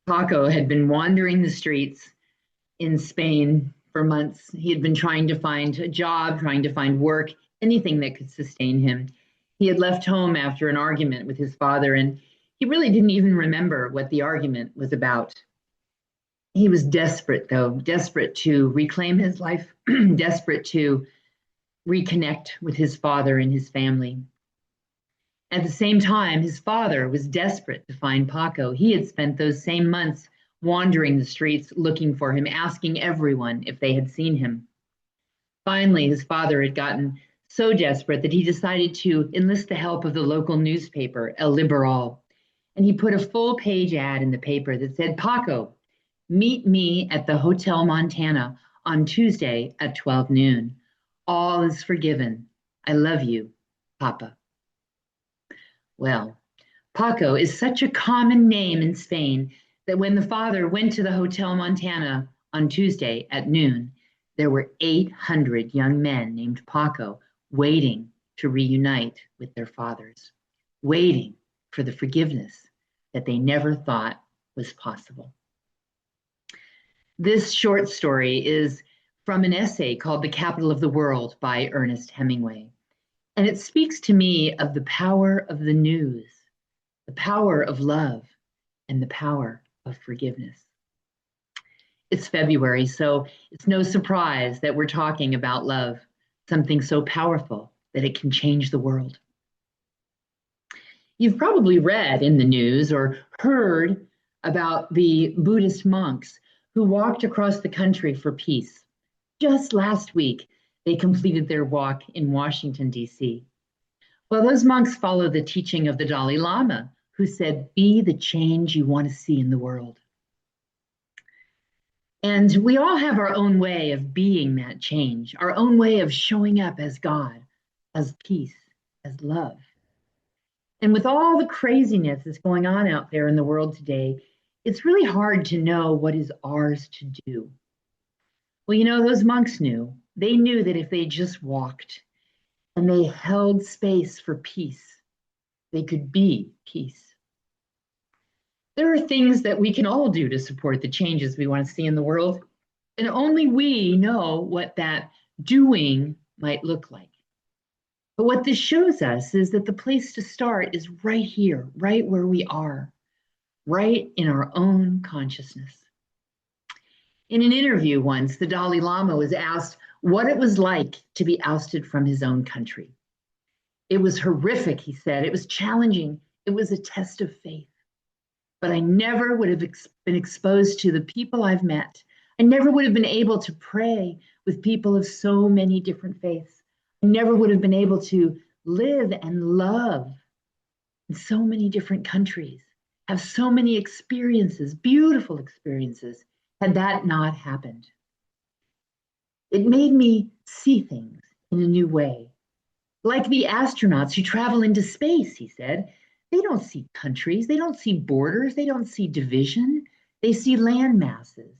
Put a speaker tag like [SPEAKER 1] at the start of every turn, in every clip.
[SPEAKER 1] Paco had been wandering the streets in Spain for months. He had been trying to find a job, trying to find work, anything that could sustain him. He had left home after an argument with his father, and he really didn't even remember what the argument was about. He was desperate, though, desperate to reclaim his life, desperate to reconnect with his father and his family. At the same time, his father was desperate to find Paco. He had spent those same months wandering the streets looking for him, asking everyone if they had seen him. Finally, his father had gotten so desperate that he decided to enlist the help of the local newspaper, El Liberal. And he put a full page ad in the paper that said, Paco, meet me at the Hotel Montana on Tuesday at 12 noon. All is forgiven. I love you, Papa. Well, Paco is such a common name in Spain that when the father went to the Hotel Montana on Tuesday at noon, there were 800 young men named Paco waiting to reunite with their fathers, waiting for the forgiveness that they never thought was possible. This short story is from an essay called The Capital of the World by Ernest Hemingway. And it speaks to me of the power of the news, the power of love, and the power of forgiveness. It's February, so it's no surprise that we're talking about love, something so powerful that it can change the world. You've probably read in the news or heard about the Buddhist monks who walked across the country for peace. Just last week, they completed their walk in Washington, D.C. Well, those monks follow the teaching of the Dalai Lama, who said, be the change you want to see in the world. And we all have our own way of being that change, our own way of showing up as God, as peace, as love. And with all the craziness that's going on out there in the world today, it's really hard to know what is ours to do. Well, you know, those monks knew. They knew that if they just walked and they held space for peace, they could be peace. There are things that we can all do to support the changes we want to see in the world, and only we know what that doing might look like. But what this shows us is that the place to start is right here, right where we are, right in our own consciousness. In an interview once, the Dalai Lama was asked what it was like to be ousted from his own country. It was horrific, he said. It was challenging. It was a test of faith. But I never would have been exposed to the people I've met. I never would have been able to pray with people of so many different faiths. I never would have been able to live and love in so many different countries, have so many experiences, beautiful experiences, had that not happened. It made me see things in a new way. Like the astronauts who travel into space, he said, they don't see countries, they don't see borders, they don't see division. They see land masses,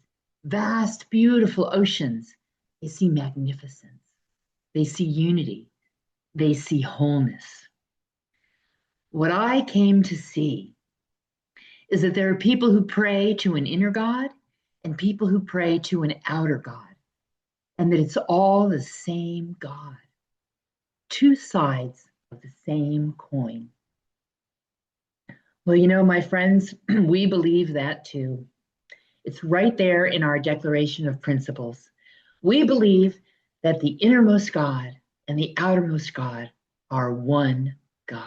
[SPEAKER 1] vast, beautiful oceans. They see magnificence. They see unity. They see wholeness. What I came to see is that there are people who pray to an inner God and people who pray to an outer God, and that it's all the same God, two sides of the same coin. Well, you know, my friends, we believe that too. It's right there in our Declaration of Principles. We believe that the innermost God and the outermost God are one God.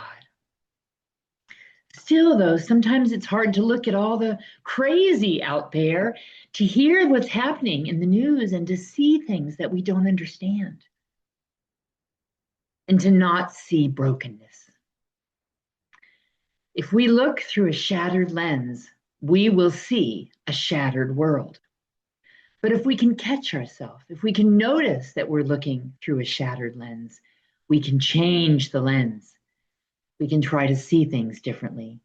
[SPEAKER 1] Still, though, sometimes it's hard to look at all the crazy out there, to hear what's happening in the news and to see things that we don't understand, and to not see brokenness. If we look through a shattered lens, we will see a shattered world. But if we can catch ourselves, if we can notice that we're looking through a shattered lens, we can change the lens. We can try to see things differently.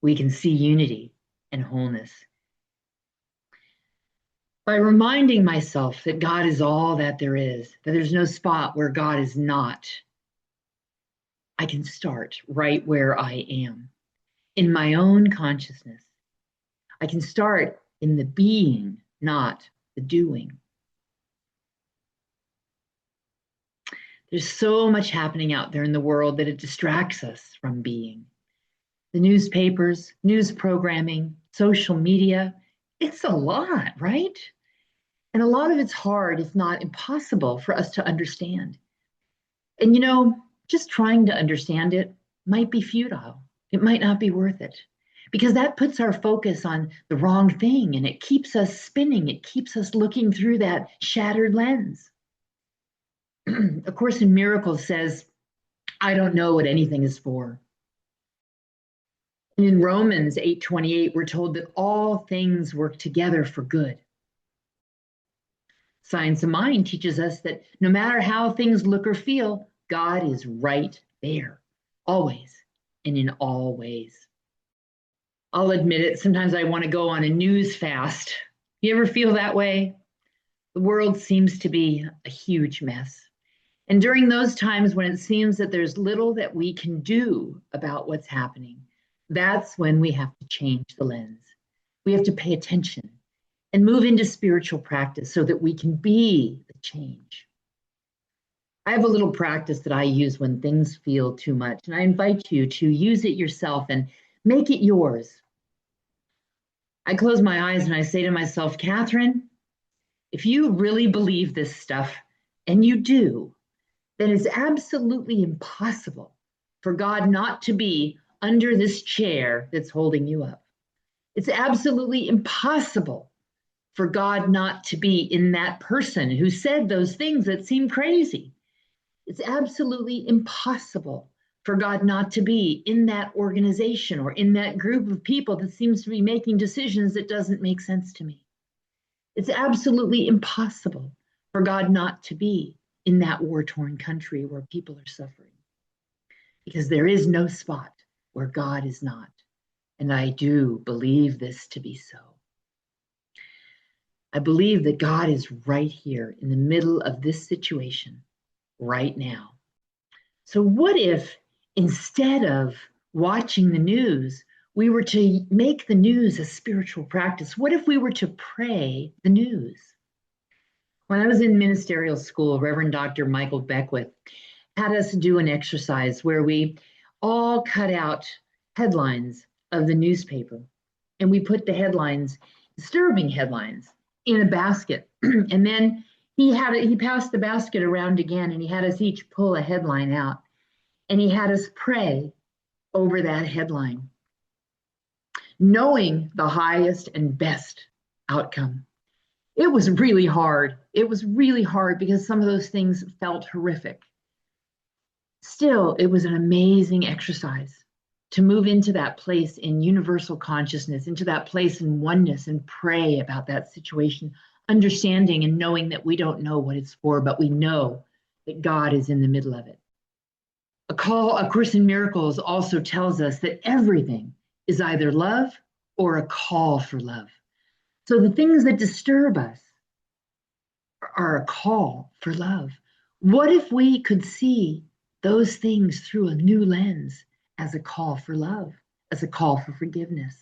[SPEAKER 1] We can see unity and wholeness. By reminding myself that God is all that there is, that there's no spot where God is not, I can start right where I am, in my own consciousness. I can start in the being, not the doing. There's so much happening out there in the world that it distracts us from being. The newspapers, news programming, social media, it's a lot, right? And a lot of it's hard, if not impossible, for us to understand. And just trying to understand it might be futile. It might not be worth it because that puts our focus on the wrong thing and it keeps us spinning. It keeps us looking through that shattered lens. A Course in Miracles says, I don't know what anything is for. And in Romans 8:28, we're told that all things work together for good. Science of Mind teaches us that no matter how things look or feel, God is right there, always and in all ways. I'll admit it, sometimes I want to go on a news fast. You ever feel that way? The world seems to be a huge mess. And during those times when it seems that there's little that we can do about what's happening, that's when we have to change the lens. We have to pay attention and move into spiritual practice so that we can be the change. I have a little practice that I use when things feel too much, and I invite you to use it yourself and make it yours. I close my eyes and I say to myself, Catherine, if you really believe this stuff, and you do, then it's absolutely impossible for God not to be under this chair that's holding you up. It's absolutely impossible for God not to be in that person who said those things that seem crazy. It's absolutely impossible for God not to be in that organization or in that group of people that seems to be making decisions that doesn't make sense to me. It's absolutely impossible for God not to be in that war-torn country where people are suffering. Because there is no spot where God is not. And I do believe this to be so. I believe that God is right here in the middle of this situation right now. So what if instead of watching the news, we were to make the news a spiritual practice? What if we were to pray the news? When I was in ministerial school, Reverend Dr. Michael Beckwith had us do an exercise where we all cut out headlines of the newspaper and we put the headlines, disturbing headlines, in a basket. And then he passed the basket around again and he had us each pull a headline out and he had us pray over that headline, knowing the highest and best outcome. It was really hard. It was really hard because some of those things felt horrific. Still, it was an amazing exercise to move into that place in universal consciousness, into that place in oneness and pray about that situation, understanding and knowing that we don't know what it's for, but we know that God is in the middle of it. A Course in Miracles also tells us that everything is either love or a call for love. So the things that disturb us are a call for love. What if we could see those things through a new lens as a call for love, as a call for forgiveness?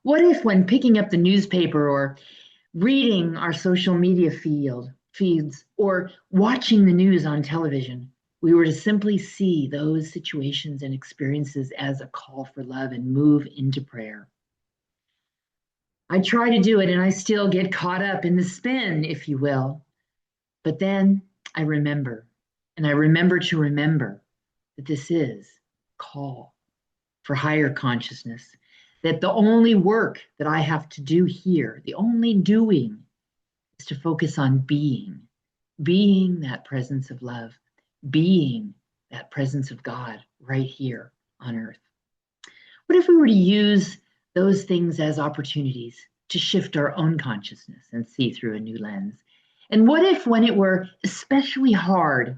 [SPEAKER 1] What if when picking up the newspaper or reading our social media feeds or watching the news on television, we were to simply see those situations and experiences as a call for love and move into prayer? I try to do it and I still get caught up in the spin, if you will. But then I remember, and I remember to remember that this is a call for higher consciousness, that the only work that I have to do here, the only doing, is to focus on being that presence of love, being that presence of God right here on earth. What if we were to use those things as opportunities to shift our own consciousness and see through a new lens? And what if, when it were especially hard,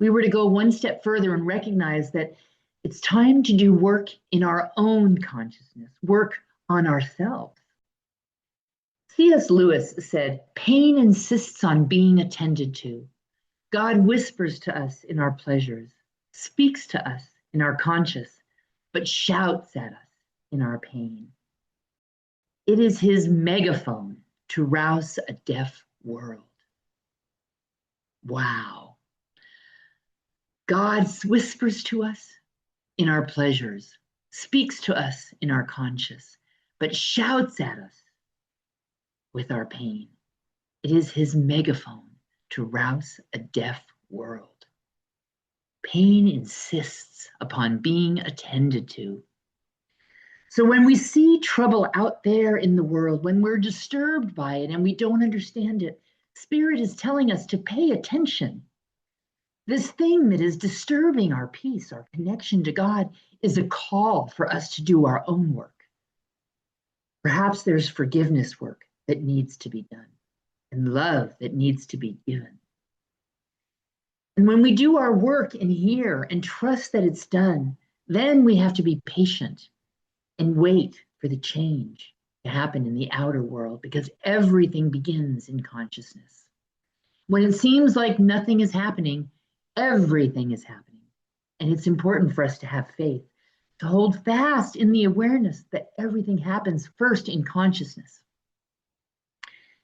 [SPEAKER 1] we were to go one step further and recognize that it's time to do work in our own consciousness, work on ourselves? C.S. Lewis said, "Pain insists on being attended to. God whispers to us in our pleasures, speaks to us in our conscious, but shouts at us in our pain." It is his megaphone to rouse a deaf world. Wow. God whispers to us in our pleasures, speaks to us in our conscience, but shouts at us with our pain. It is his megaphone to rouse a deaf world. Pain insists upon being attended to. So when we see trouble out there in the world, when we're disturbed by it and we don't understand it, Spirit is telling us to pay attention. This thing that is disturbing our peace, our connection to God, is a call for us to do our own work. Perhaps there's forgiveness work that needs to be done and love that needs to be given. And when we do our work in here and trust that it's done, then we have to be patient and wait for the change to happen in the outer world, because everything begins in consciousness. When it seems like nothing is happening, everything is happening. And it's important for us to have faith, to hold fast in the awareness that everything happens first in consciousness.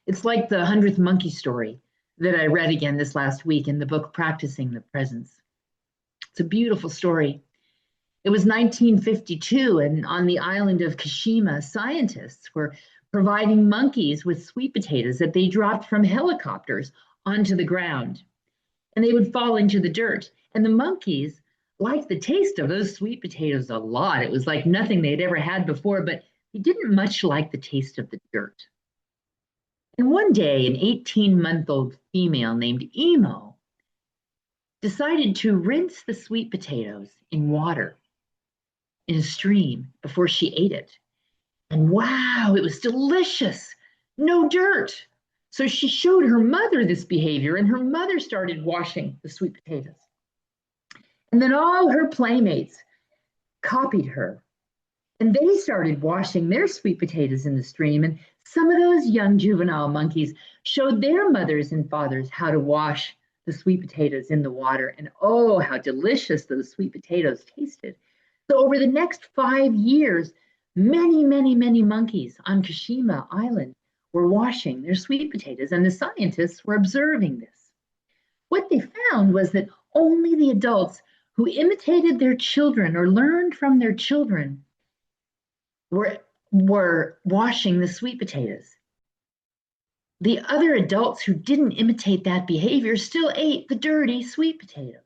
[SPEAKER 1] It's like the 100th monkey story that I read again this last week in the book Practicing the Presence. It's a beautiful story. It was 1952, and on the island of Kashima, scientists were providing monkeys with sweet potatoes that they dropped from helicopters onto the ground. And they would fall into the dirt. And the monkeys liked the taste of those sweet potatoes a lot. It was like nothing they'd ever had before, but they didn't much like the taste of the dirt. And one day, an 18-month-old female named Emo decided to rinse the sweet potatoes in water in a stream before she ate it. And wow, it was delicious. No dirt. So she showed her mother this behavior, and her mother started washing the sweet potatoes. And then all her playmates copied her. And they started washing their sweet potatoes in the stream. And some of those young juvenile monkeys showed their mothers and fathers how to wash the sweet potatoes in the water. And oh, how delicious those sweet potatoes tasted. So over the next 5 years, many, many, many monkeys on Kashima Island were washing their sweet potatoes, and the scientists were observing this. What they found was that only the adults who imitated their children or learned from their children were washing the sweet potatoes. The other adults who didn't imitate that behavior still ate the dirty sweet potatoes.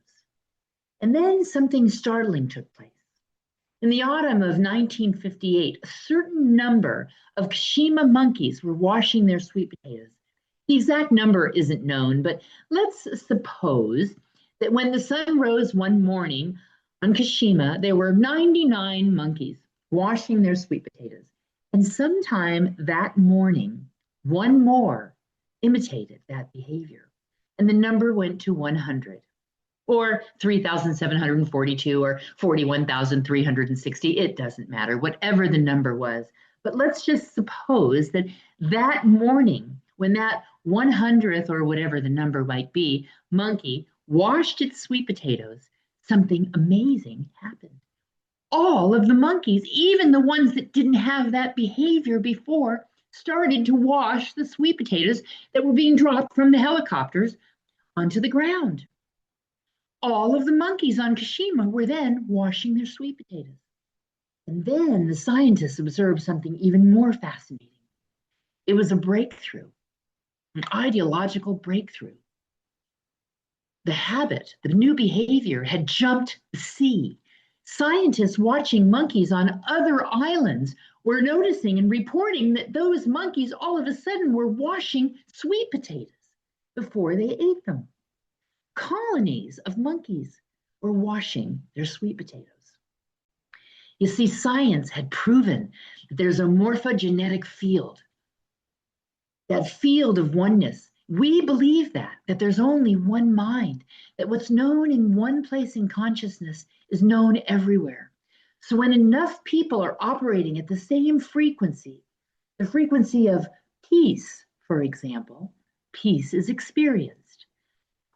[SPEAKER 1] And then something startling took place. In the autumn of 1958, a certain number of Kashima monkeys were washing their sweet potatoes. The exact number isn't known, but let's suppose that when the sun rose one morning on Kashima, there were 99 monkeys washing their sweet potatoes. And sometime that morning, one more imitated that behavior. And the number went to 100. Or 3,742 or 41,360, it doesn't matter, whatever the number was. But let's just suppose that that morning, when that 100th or whatever the number might be, monkey washed its sweet potatoes, something amazing happened. All of the monkeys, even the ones that didn't have that behavior before, started to wash the sweet potatoes that were being dropped from the helicopters onto the ground. All of the monkeys on Kashima were then washing their sweet potatoes. And then the scientists observed something even more fascinating. It was a breakthrough, an ideological breakthrough. The habit, the new behavior had jumped the sea. Scientists watching monkeys on other islands were noticing and reporting that those monkeys all of a sudden were washing sweet potatoes before they ate them. Colonies of monkeys were washing their sweet potatoes. You see, science had proven that there's a morphogenetic field, that field of oneness. We believe that there's only one mind, that what's known in one place in consciousness is known everywhere. So when enough people are operating at the same frequency, the frequency of peace, for example, peace is experienced.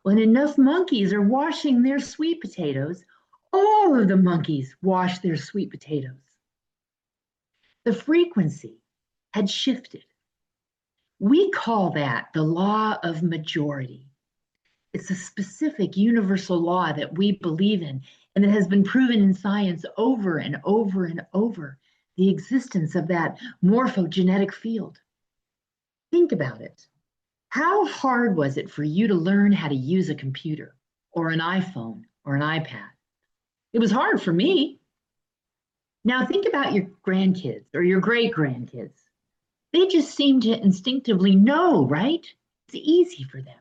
[SPEAKER 1] When enough monkeys are washing their sweet potatoes, all of the monkeys wash their sweet potatoes. The frequency had shifted. We call that the law of majority. It's a specific universal law that we believe in and that has been proven in science over and over and over, the existence of that morphogenetic field. Think about it. How hard was it for you to learn how to use a computer or an iPhone or an iPad? It was hard for me. Now think about your grandkids or your great grandkids. They just seem to instinctively know, right? It's easy for them.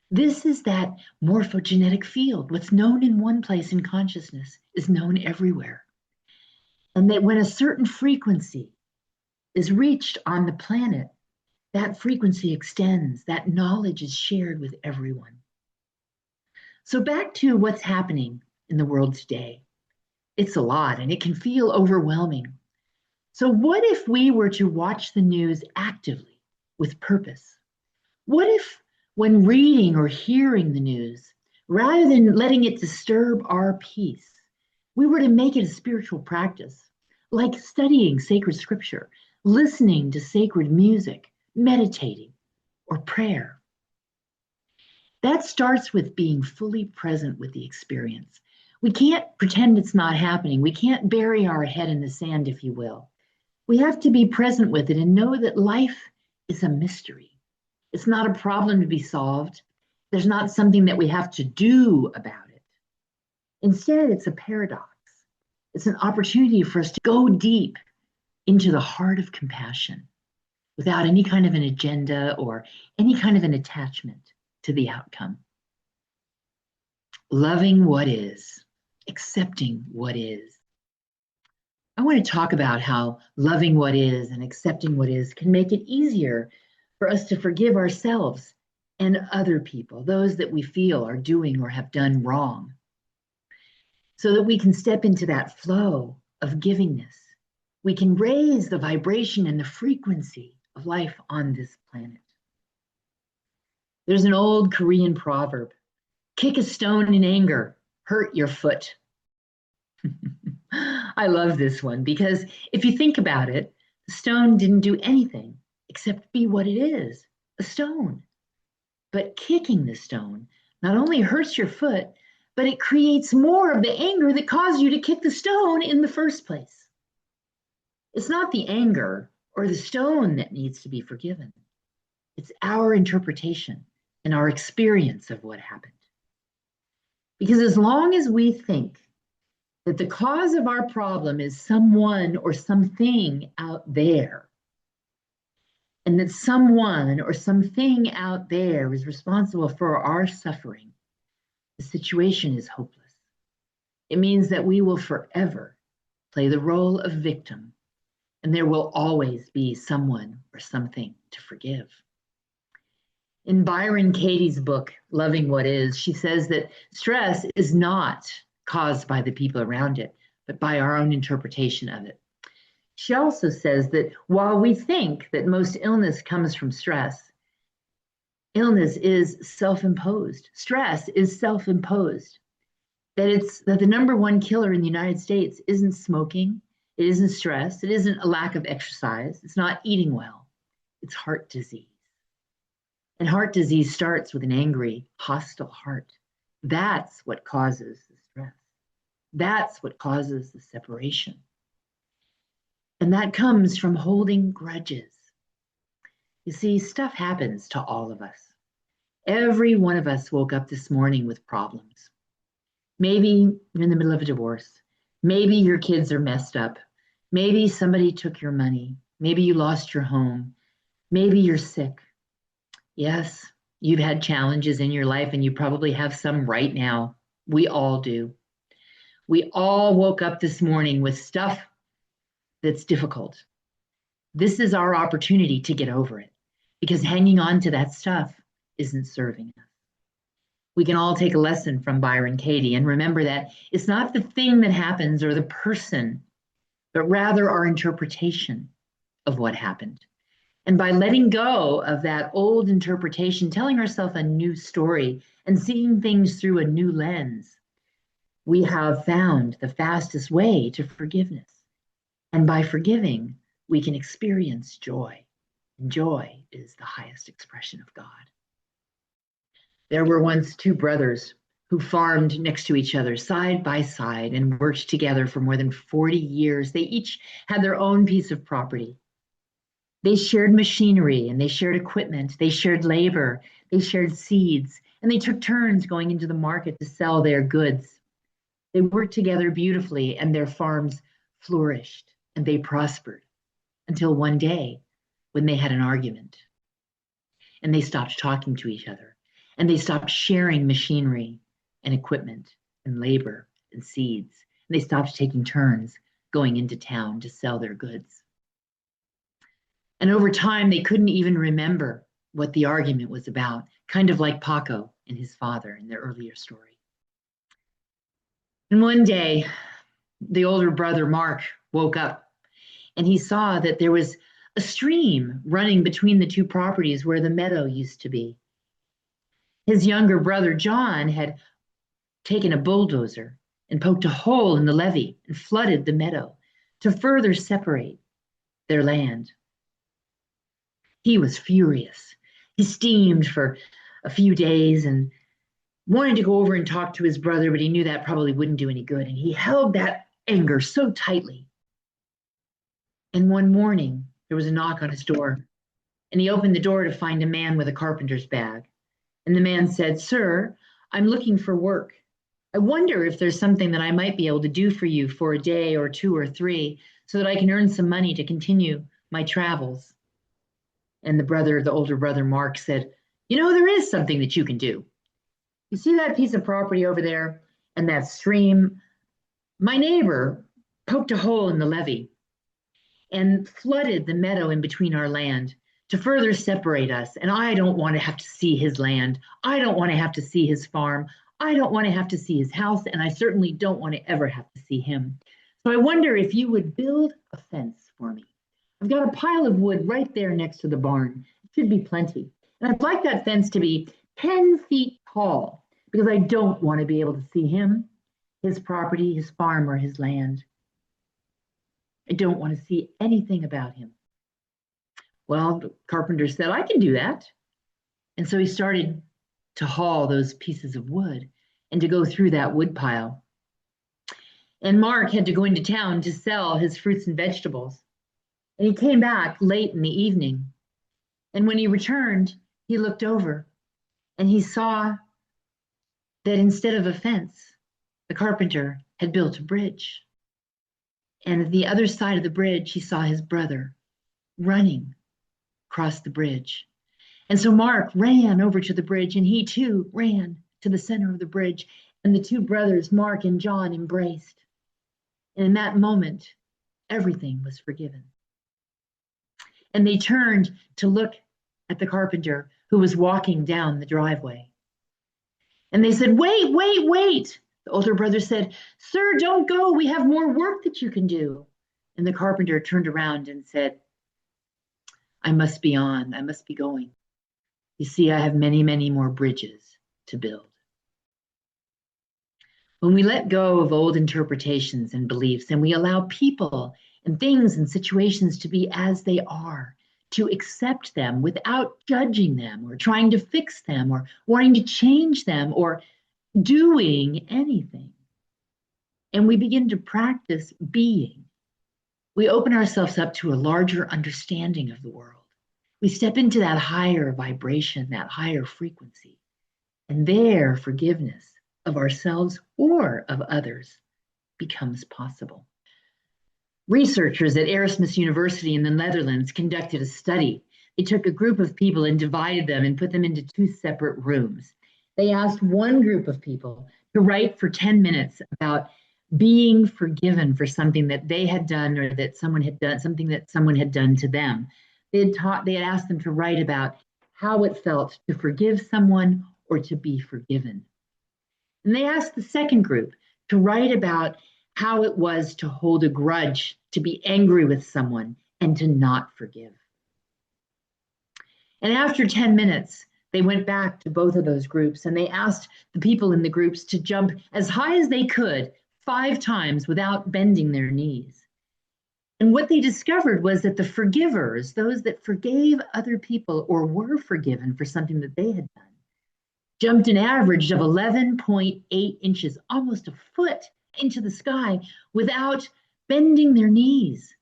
[SPEAKER 1] This is that morphogenetic field. What's known in one place in consciousness is known everywhere. And that when a certain frequency is reached on the planet, that frequency extends, that knowledge is shared with everyone. So back to what's happening in the world today. It's a lot and it can feel overwhelming. So what if we were to watch the news actively with purpose? What if when reading or hearing the news, rather than letting it disturb our peace, we were to make it a spiritual practice, like studying sacred scripture, listening to sacred music, meditating, or prayer? That starts with being fully present with the experience. We can't pretend it's not happening. We can't bury our head in the sand, if you will. We have to be present with it and know that life is a mystery. It's not a problem to be solved. There's not something that we have to do about it. Instead, it's a paradox. It's an opportunity for us to go deep into the heart of compassion without any kind of an agenda or any kind of an attachment to the outcome. Loving what is, accepting what is. I want to talk about how loving what is and accepting what is can make it easier for us to forgive ourselves and other people, those that we feel are doing or have done wrong, so that we can step into that flow of givingness. We can raise the vibration and the frequency of life on this planet. There's an old Korean proverb, kick a stone in anger, hurt your foot. I love this one because if you think about it, the stone didn't do anything except be what it is, a stone. But kicking the stone not only hurts your foot, but it creates more of the anger that caused you to kick the stone in the first place. It's not the anger or the stone that needs to be forgiven. It's our interpretation and our experience of what happened. Because as long as we think that the cause of our problem is someone or something out there, and that someone or something out there is responsible for our suffering, the situation is hopeless. It means that we will forever play the role of victim, and there will always be someone or something to forgive. In Byron Katie's book, Loving What Is, she says that stress is not caused by the people around it, but by our own interpretation of it. She also says that while we think that most illness comes from stress, illness is self-imposed. Stress is self-imposed. That the number one killer in the United States isn't smoking, it isn't stress, it isn't a lack of exercise, it's not eating well, it's heart disease. And heart disease starts with an angry, hostile heart. That's what causes the stress. That's what causes the separation. And that comes from holding grudges. You see, stuff happens to all of us. Every one of us woke up this morning with problems. Maybe you're in the middle of a divorce. Maybe your kids are messed up. Maybe somebody took your money. Maybe you lost your home. Maybe you're sick. Yes, you've had challenges in your life and you probably have some right now. We all do. We all woke up this morning with stuff that's difficult. This is our opportunity to get over it because hanging on to that stuff isn't serving us. We can all take a lesson from Byron Katie and remember that it's not the thing that happens or the person, but rather our interpretation of what happened. And by letting go of that old interpretation, telling ourselves a new story and seeing things through a new lens, we have found the fastest way to forgiveness. And by forgiving, we can experience joy. And joy is the highest expression of God. There were once two brothers who farmed next to each other, side by side, and worked together for more than 40 years. They each had their own piece of property. They shared machinery and they shared equipment. They shared labor. They shared seeds. And they took turns going into the market to sell their goods. They worked together beautifully, and their farms flourished and they prospered until one day when they had an argument and they stopped talking to each other and they stopped sharing machinery and equipment and labor and seeds. And they stopped taking turns going into town to sell their goods. And over time, they couldn't even remember what the argument was about, kind of like Paco and his father in the earlier story. And one day, the older brother, Mark, woke up and he saw that there was a stream running between the two properties where the meadow used to be. His younger brother, John, had taken a bulldozer and poked a hole in the levee and flooded the meadow to further separate their land. He was furious. He steamed for a few days and wanted to go over and talk to his brother, but he knew that probably wouldn't do any good. And he held that anger so tightly. And one morning, there was a knock on his door, and he opened the door to find a man with a carpenter's bag. And the man said, "Sir, I'm looking for work. I wonder if there's something that I might be able to do for you for a day or two or three so that I can earn some money to continue my travels." And the older brother, Mark, said, "You know, there is something that you can do. You see that piece of property over there and that stream? My neighbor poked a hole in the levee and flooded the meadow in between our land to further separate us. And I don't want to have to see his land. I don't want to have to see his farm. I don't want to have to see his house. And I certainly don't want to ever have to see him. So I wonder if you would build a fence for me. I've got a pile of wood right there next to the barn. It should be plenty. And I'd like that fence to be 10 feet tall because I don't want to be able to see him, his property, his farm, or his land. I don't want to see anything about him." Well, the carpenter said, "I can do that." And so he started to haul those pieces of wood and to go through that wood pile. And Mark had to go into town to sell his fruits and vegetables. And he came back late in the evening. And when he returned, he looked over and he saw that instead of a fence, the carpenter had built a bridge. And at the other side of the bridge, he saw his brother running across the bridge. And so Mark ran over to the bridge, and he too ran to the center of the bridge. And the two brothers, Mark and John, embraced. And in that moment, everything was forgiven. And they turned to look at the carpenter who was walking down the driveway. And they said, "Wait, wait, wait." The older brother said, "Sir, don't go. We have more work that you can do." And the carpenter turned around and said, "I must be on. I must be going. You see, I have many, many more bridges to build." When we let go of old interpretations and beliefs and we allow people and things and situations to be as they are, to accept them without judging them or trying to fix them or wanting to change them or doing anything, and we begin to practice being, we open ourselves up to a larger understanding of the world. We step into that higher vibration, that higher frequency, and there forgiveness of ourselves or of others becomes possible. Researchers at Erasmus University in the Netherlands conducted a study. They took a group of people and divided them and put them into two separate rooms. They asked one group of people to write for 10 minutes about being forgiven for something that they had done or that someone had done, something that someone had done to them. They had asked them to write about how it felt to forgive someone or to be forgiven. And they asked the second group to write about how it was to hold a grudge, to be angry with someone, and to not forgive. And after 10 minutes, they went back to both of those groups and they asked the people in the groups to jump as high as they could 5 times without bending their knees. And what they discovered was that the forgivers, those that forgave other people or were forgiven for something that they had done, jumped an average of 11.8 inches, almost a foot into the sky without bending their knees,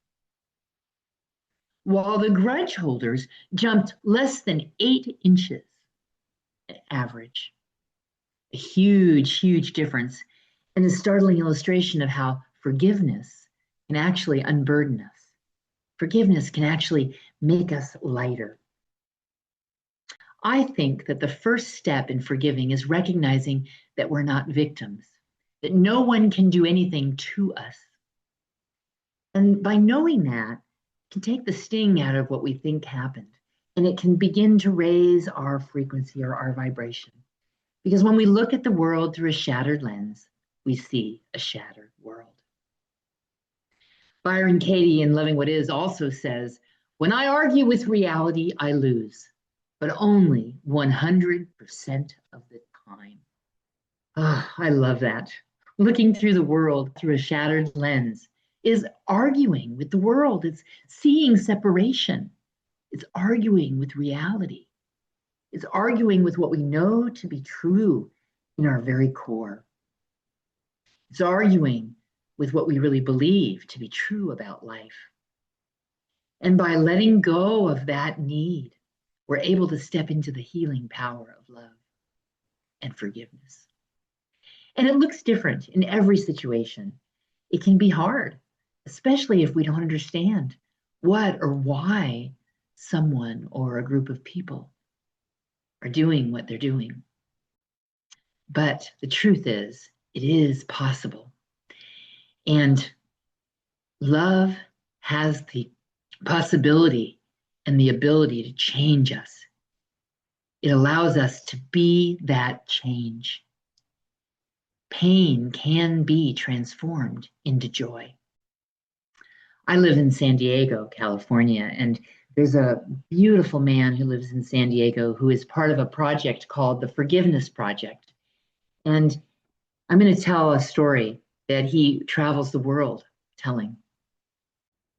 [SPEAKER 1] while the grudge holders jumped less than 8 inches average. A huge, huge difference, and a startling illustration of how forgiveness can actually unburden us. Forgiveness can actually make us lighter. I think that the first step in forgiving is recognizing that we're not victims, that no one can do anything to us. And by knowing that, it can take the sting out of what we think happened, and it can begin to raise our frequency or our vibration. Because when we look at the world through a shattered lens, we see a shattered world. Byron Katie in Loving What Is also says, "When I argue with reality, I lose, but only 100% of the time." Oh, I love that. Looking through the world through a shattered lens is arguing with the world. It's seeing separation. It's arguing with reality. It's arguing with what we know to be true in our very core. It's arguing with what we really believe to be true about life. And by letting go of that need, we're able to step into the healing power of love and forgiveness. And it looks different in every situation. It can be hard, especially if we don't understand what or why someone or a group of people are doing what they're doing. But the truth is, it is possible. And love has the possibility and the ability to change us. It allows us to be that change. Pain can be transformed into joy. I live in San Diego, California, and there's a beautiful man who lives in San Diego who is part of a project called the Forgiveness Project. And I'm going to tell a story that he travels the world telling.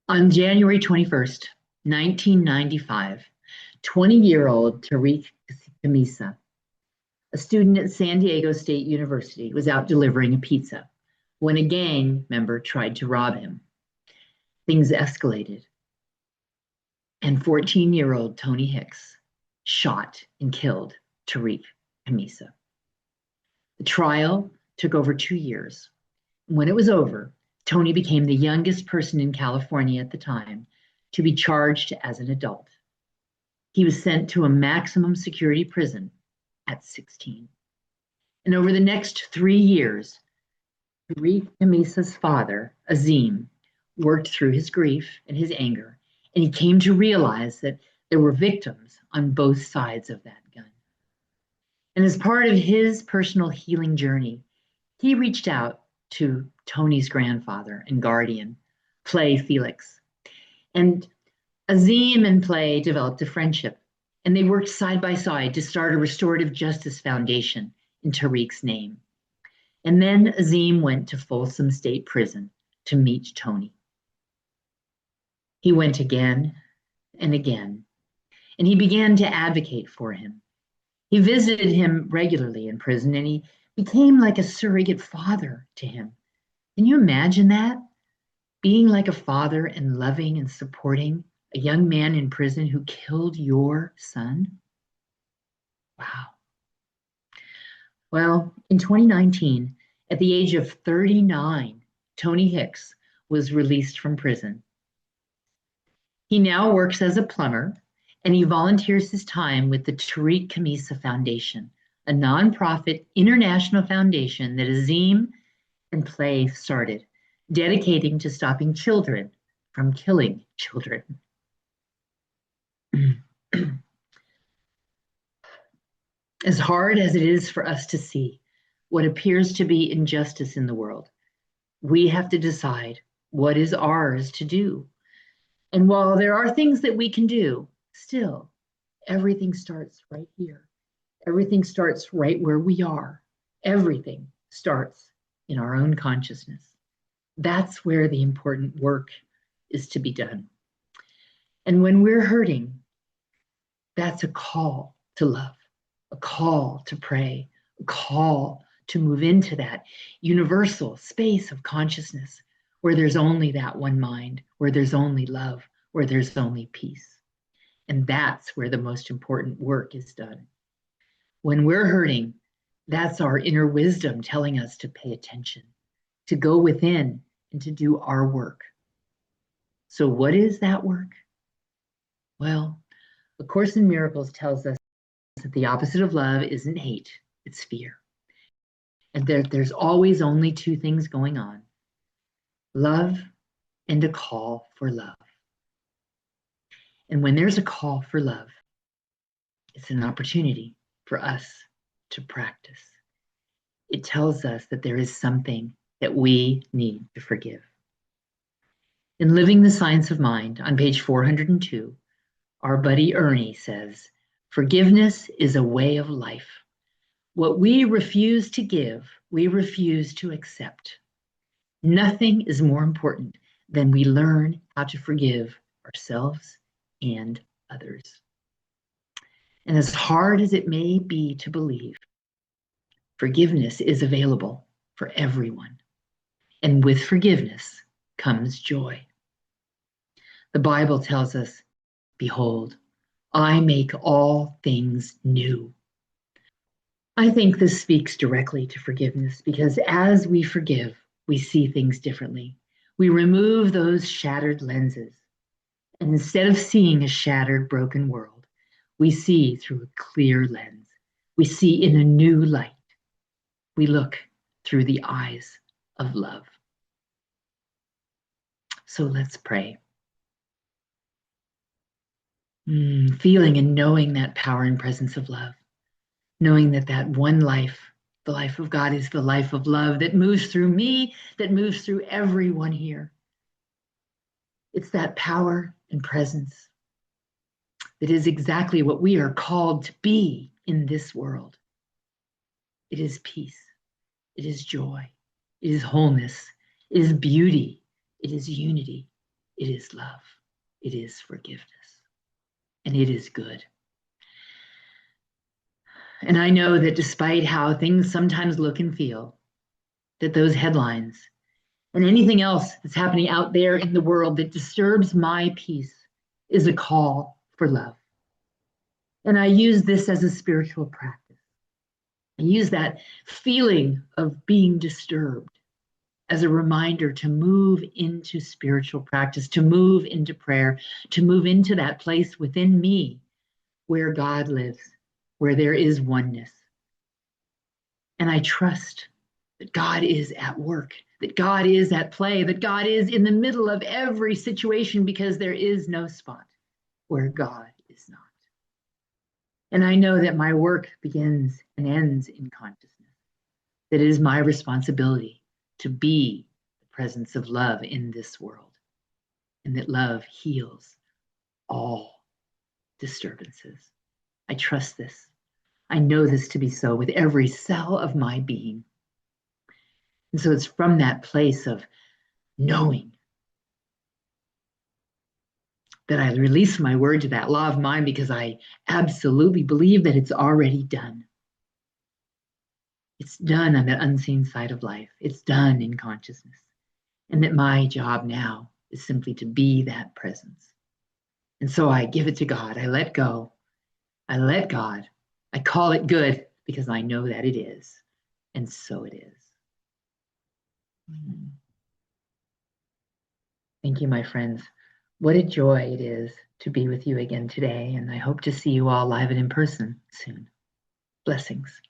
[SPEAKER 1] On January 21st, 1995, 20-year-old Tariq Kamisa, a student at San Diego State University, was out delivering a pizza when a gang member tried to rob him. Things escalated, and 14-year-old Tony Hicks shot and killed Tariq Kamisa. The trial took over 2 years. When it was over, Tony became the youngest person in California at the time to be charged as an adult. He was sent to a maximum security prison at 16. And over the next 3 years, Tariq Kamisa's father, Azim, worked through his grief and his anger, and he came to realize that there were victims on both sides of that gun. And as part of his personal healing journey, he reached out to Tony's grandfather and guardian, Play Felix. And Azim and Play developed a friendship, and they worked side by side to start a restorative justice foundation in Tariq's name. And then Azim went to Folsom State Prison to meet Tony. He went again and again, and he began to advocate for him. He visited him regularly in prison, and he became like a surrogate father to him. Can you imagine that? Being like a father and loving and supporting a young man in prison who killed your son? Wow. Well, in 2019, at the age of 39, Tony Hicks was released from prison. He now works as a plumber, and he volunteers his time with the Tariq Kamisa Foundation, a nonprofit international foundation that Azim and Play started, dedicating to stopping children from killing children. As hard as it is for us to see what appears to be injustice in the world, we have to decide what is ours to do. And while there are things that we can do, still, everything starts right here. Everything starts right where we are. Everything starts in our own consciousness. That's where the important work is to be done. And when we're hurting, that's a call to love, a call to pray, a call to move into that universal space of consciousness where there's only that one mind, where there's only love, where there's only peace. And that's where the most important work is done. When we're hurting, that's our inner wisdom telling us to pay attention, to go within and to do our work. So what is that work? Well, A Course in Miracles tells us that the opposite of love isn't hate, it's fear. And there's always only two things going on: love and a call for love. And when there's a call for love, it's an opportunity for us to practice. It tells us that there is something that we need to forgive. In Living the Science of Mind, on page 402, our buddy Ernie says, "Forgiveness is a way of life. What we refuse to give, we refuse to accept. Nothing is more important than we learn how to forgive ourselves and others." And as hard as it may be to believe, forgiveness is available for everyone. And with forgiveness comes joy. The Bible tells us, "Behold, I make all things new." I think this speaks directly to forgiveness because as we forgive, we see things differently. We remove those shattered lenses. And instead of seeing a shattered, broken world, we see through a clear lens. We see in a new light. We look through the eyes of love. So let's pray. Feeling and knowing that power and presence of love. Knowing that that one life, the life of God, is the life of love that moves through me, that moves through everyone here. It's that power and presence that is exactly what we are called to be in this world. It is peace. It is joy. It is wholeness. It is beauty. It is unity. It is love. It is forgiveness. And it is good. And I know that despite how things sometimes look and feel, that those headlines and anything else that's happening out there in the world that disturbs my peace is a call for love. And I use this as a spiritual practice. I use that feeling of being disturbed as a reminder to move into spiritual practice, to move into prayer, to move into that place within me where God lives, where there is oneness. And I trust that God is at work, that God is at play, that God is in the middle of every situation because there is no spot where God is not. And I know that my work begins and ends in consciousness, that it is my responsibility to be the presence of love in this world, and that love heals all disturbances. I trust this. I know this to be so with every cell of my being. And so it's from that place of knowing that I release my word to that law of mind because I absolutely believe that it's already done. It's done on the unseen side of life. It's done in consciousness. And that my job now is simply to be that presence. And so I give it to God. I let go. I let God. I call it good because I know that it is. And so it is. Thank you, my friends. What a joy it is to be with you again today. And I hope to see you all live and in person soon. Blessings.